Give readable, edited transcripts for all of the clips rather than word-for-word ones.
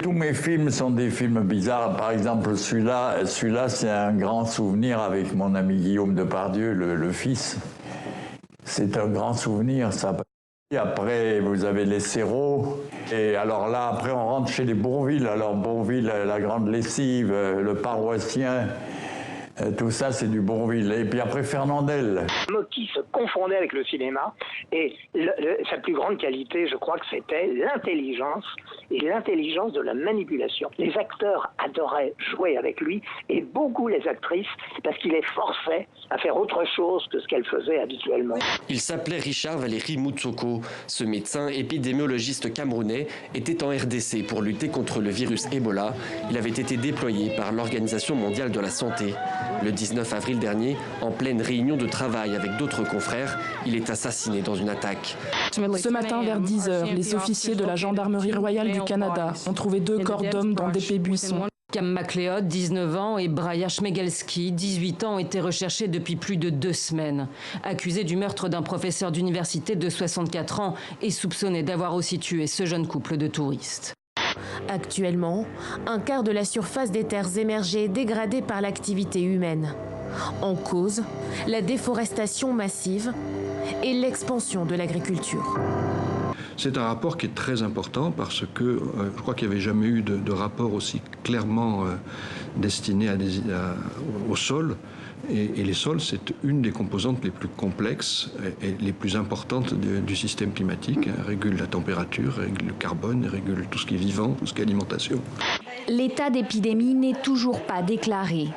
Tous mes films sont des films bizarres. Par exemple, celui-là, c'est un grand souvenir avec mon ami Guillaume Depardieu, le fils. C'est un grand souvenir, ça. Et après, vous avez les Serrault. Et alors là, après, on rentre chez les Bourvil. Alors, Bourvil, la grande lessive, le paroissien, tout ça, c'est du Bourvil. Et puis après, Fernandel. Motti se confondait avec le cinéma. Et sa plus grande qualité, je crois que c'était l'intelligence et l'intelligence de la manipulation. Les acteurs adoraient jouer avec lui et beaucoup les actrices parce qu'il les forçait à faire autre chose que ce qu'elles faisaient habituellement. Il s'appelait Richard Valéry Moutsoko. Ce médecin épidémiologiste camerounais était en RDC pour lutter contre le virus Ebola. Il avait été déployé par l'Organisation mondiale de la santé. Le 19 avril dernier, en pleine réunion de travail avec d'autres confrères, il est assassiné dans une attaque. Ce matin, vers 10 h, les officiers de la Gendarmerie royale du Canada ont trouvé 2 corps d'hommes dans d'épais buissons. Cam MacLeod, 19 ans, et Braja Szmegelski, 18 ans, ont été recherchés depuis plus de 2 semaines. Accusés du meurtre d'un professeur d'université de 64 ans et soupçonnés d'avoir aussi tué ce jeune couple de touristes. Actuellement, un quart de la surface des terres émergées est dégradée par l'activité humaine. En cause, la déforestation massive et l'expansion de l'agriculture. C'est un rapport qui est très important parce que je crois qu'il n'y avait jamais eu de rapport aussi clairement destiné au sol. Et les sols, c'est une des composantes les plus complexes et les plus importantes du système climatique. Elle régule la température, régule le carbone, régule tout ce qui est vivant, tout ce qui est alimentation. L'état d'épidémie n'est toujours pas déclaré.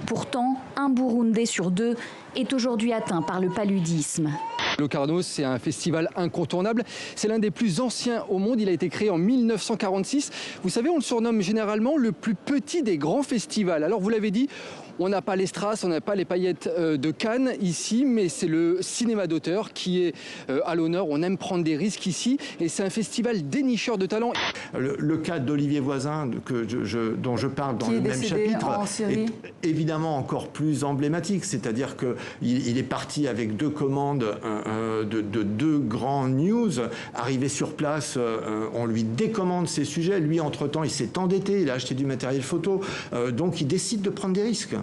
Pourtant, un Burundais sur 2 est aujourd'hui atteint par le paludisme. Locarno, c'est un festival incontournable. C'est l'un des plus anciens au monde. Il a été créé en 1946. Vous savez, on le surnomme généralement le plus petit des grands festivals. Alors, vous l'avez dit, on n'a pas les strass, on n'a pas les paillettes de Cannes ici, mais c'est le cinéma d'auteur qui est à l'honneur. On aime prendre des risques ici et c'est un festival dénicheur de talents. Le cas d'Olivier Voisin, dont je parle dans le même chapitre, est évidemment encore plus emblématique. C'est-à-dire qu'il est parti avec 2 commandes de 2 grands news. Arrivé sur place, on lui décommande ses sujets. Lui, entre-temps, il s'est endetté, il a acheté du matériel photo. Donc, il décide de prendre des risques.